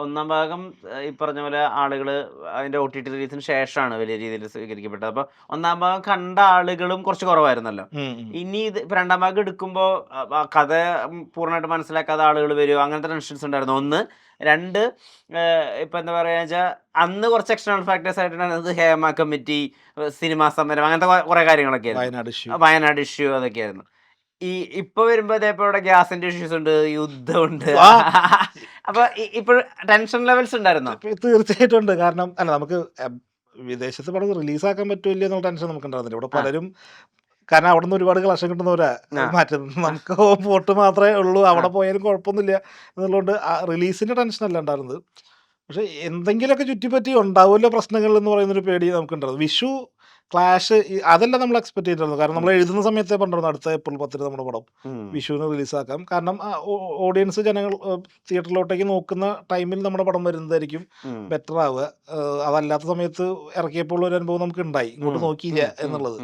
ഒന്നാം ഭാഗം ഈ പറഞ്ഞ പോലെ ആളുകള് അതിന്റെ OTT റിലീസിന് ശേഷമാണ് വലിയ രീതിയിൽ സ്വീകരിക്കപ്പെട്ടത്. അപ്പൊ ഒന്നാം ഭാഗം കണ്ട ആളുകളും കുറച്ച് കുറവായിരുന്നല്ലോ. ഇനി ഇത് ഇപ്പൊ രണ്ടാം ഭാഗം എടുക്കുമ്പോ കഥ പൂർണ്ണമായിട്ട് മനസ്സിലാക്കാതെ ആളുകൾ വരുമോ, അങ്ങനത്തെ ടെൻഷൻസ് ഉണ്ടായിരുന്നു. ഒന്ന്. രണ്ട്, ഇപ്പൊ എന്താ പറയാ വെച്ചാൽ അന്ന് കുറച്ച് എക്സ്റ്റേണൽ ഫാക്ടേഴ്സ് ആയിട്ടുണ്ടായിരുന്നത് ഹേമ കമ്മിറ്റി, സിനിമാ സമരം, അങ്ങനത്തെ കുറെ കാര്യങ്ങളൊക്കെ ആയിരുന്നു. വയനാട് ഇഷ്യൂ അതൊക്കെയായിരുന്നു. ഇപ്പൊ വരുമ്പോ ഇതേപോലെ ഇവിടെ ഗ്യാസിന്റെ ഇഷ്യൂസ് ഉണ്ട്, യുദ്ധമുണ്ട്. അപ്പൊ ഇപ്പോഴും ടെൻഷൻ ലെവൽസ് ഉണ്ടായിരുന്നോ? തീർച്ചയായിട്ടും ഉണ്ട്. കാരണം അല്ല, നമുക്ക് വിദേശത്ത് പടം റിലീസാക്കാൻ പറ്റൂല എന്നുള്ള ടെൻഷൻ നമുക്ക് ഉണ്ടായിരുന്നില്ല. ഇവിടെ പലരും, കാരണം അവിടെ നിന്ന് ഒരുപാട് കളക്ഷൻ കിട്ടുന്നവരാ മാറ്റുന്നത്. നമുക്ക് ഹോം വോട്ട് മാത്രമേ ഉള്ളൂ, അവിടെ പോയാലും കുഴപ്പമൊന്നുമില്ല എന്നുള്ളതുകൊണ്ട് റിലീസിന്റെ ടെൻഷനല്ല ഉണ്ടായിരുന്നത്. പക്ഷെ എന്തെങ്കിലുമൊക്കെ ചുറ്റിപ്പറ്റി ഉണ്ടാവുമല്ലോ പ്രശ്നങ്ങൾ എന്ന് പറയുന്നൊരു പേടി നമുക്കുണ്ടായിരുന്നു. വിഷു, ക്ലാഷ്, അതെല്ലാം നമ്മൾ എക്സ്പെക്ട് ചെയ്തിരുന്നു. കാരണം നമ്മൾ എഴുതുന്ന സമയത്തേ പണ്ടായിരുന്നു അടുത്ത ഏപ്രിൽ 10 നമ്മുടെ പടം വിഷുവിന് റിലീസാക്കാം. കാരണം ഓഡിയൻസ്, ജനങ്ങൾ തിയേറ്ററിലോട്ടേക്ക് നോക്കുന്ന ടൈമിൽ നമ്മുടെ പടം വരുന്നതായിരിക്കും ബെറ്റർ ആവുക. അതല്ലാത്ത സമയത്ത് ഇറക്കിയപ്പോൾ ഒരു അനുഭവം നമുക്ക് ഉണ്ടായി, ഇങ്ങോട്ട് നോക്കിയില്ല എന്നുള്ളത്.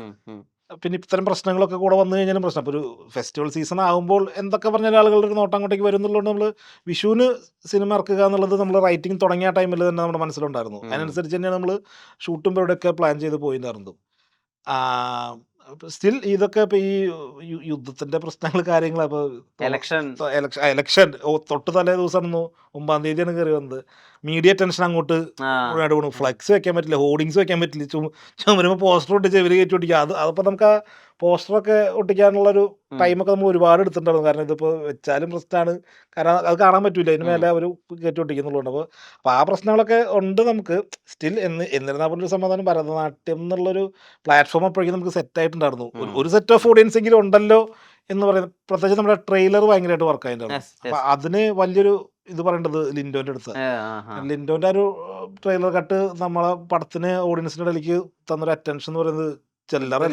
പിന്നെ ഇത്തരം പ്രശ്നങ്ങളൊക്കെ കൂടെ വന്നു കഴിഞ്ഞാലും പ്രശ്നം. അപ്പോൾ ഒരു ഫെസ്റ്റിവൽ സീസൺ ആകുമ്പോൾ എന്തൊക്കെ പറഞ്ഞാൽ ആളുകളുടെ ഒരു നോട്ടം അങ്ങോട്ടേക്ക് വരുന്നുള്ളതുകൊണ്ട് നമ്മൾ വിഷുവിന് സിനിമ ഇറക്കുക എന്നുള്ളത് നമ്മൾ റൈറ്റിംഗ് തുടങ്ങിയ ടൈമിൽ തന്നെ നമ്മുടെ മനസ്സിലുണ്ടായിരുന്നു. അതിനനുസരിച്ച് തന്നെയാണ് നമ്മൾ ഷൂട്ടും പരിപാടിയൊക്കെ പ്ലാൻ ചെയ്ത് പോയിട്ടുണ്ടായിരുന്നത്. സ്റ്റിൽ ഇതൊക്കെ ഇപ്പോൾ ഈ യുദ്ധത്തിന്റെ പ്രശ്നങ്ങൾ, കാര്യങ്ങൾ, അപ്പോൾ എലക്ഷൻ തൊട്ട് തലേ ദിവസമായിരുന്നു, 9-ാം തീയതിയാണ് കയറി വന്നത്. മീഡിയ ടെൻഷൻ അങ്ങോട്ട് പോകണം. ഫ്ലക്സ് വെക്കാൻ പറ്റില്ല, ഹോർഡിങ്സ് വെക്കാൻ പറ്റില്ല, ചുമരുമ്പോൾ പോസ്റ്റർ ഒട്ടിച്ച് ഇവർ കയറ്റി ഒട്ടിക്കുക. അതിപ്പോൾ നമുക്ക് ആ പോസ്റ്ററൊക്കെ ഒട്ടിക്കാനുള്ളൊരു ടൈമൊക്കെ നമ്മൾ ഒരുപാട് എടുത്തിട്ടുണ്ടായിരുന്നു. കാരണം ഇതിപ്പോൾ വെച്ചാലും പ്രശ്നമാണ്, കാരണം അത് കാണാൻ പറ്റില്ല, അതിന് മേലെ അവർ കയറ്റി ഒട്ടിക്കുന്നുള്ളതുകൊണ്ട്. അപ്പോൾ ആ പ്രശ്നങ്ങളൊക്കെ ഉണ്ട് നമുക്ക്. സ്റ്റിൽ എന്നിരുന്നാൽ പോലും ഒരു സമാധാനം, ഭരതനാട്യം എന്നുള്ളൊരു പ്ലാറ്റ്ഫോം അപ്പോഴേക്കും നമുക്ക് സെറ്റായിട്ടുണ്ടായിരുന്നു. ഒരു സെറ്റ് ഓഫ് ഓഡിയൻസ് എങ്കിലും ഉണ്ടല്ലോ എന്ന് പറയുന്നത്. പ്രത്യേകിച്ച് നമ്മുടെ ട്രെയിലർ ഭയങ്കരമായിട്ട് വർക്ക് ആയിട്ടുണ്ടായിരുന്നു. അപ്പം അതിന് വലിയൊരു ഇത് പറയേണ്ടത് ലിൻഡോന്റെ അടുത്ത്. ലിൻഡോന്റെ ഒരു ട്രെയിലർ കട്ട് നമ്മളെ പടത്തിന് ഓഡിയൻസിന്റെ ഇടയിലേക്ക് തന്നൊരു അറ്റൻഷൻ എന്ന് പറയുന്നത് ചില്ലറല്ല.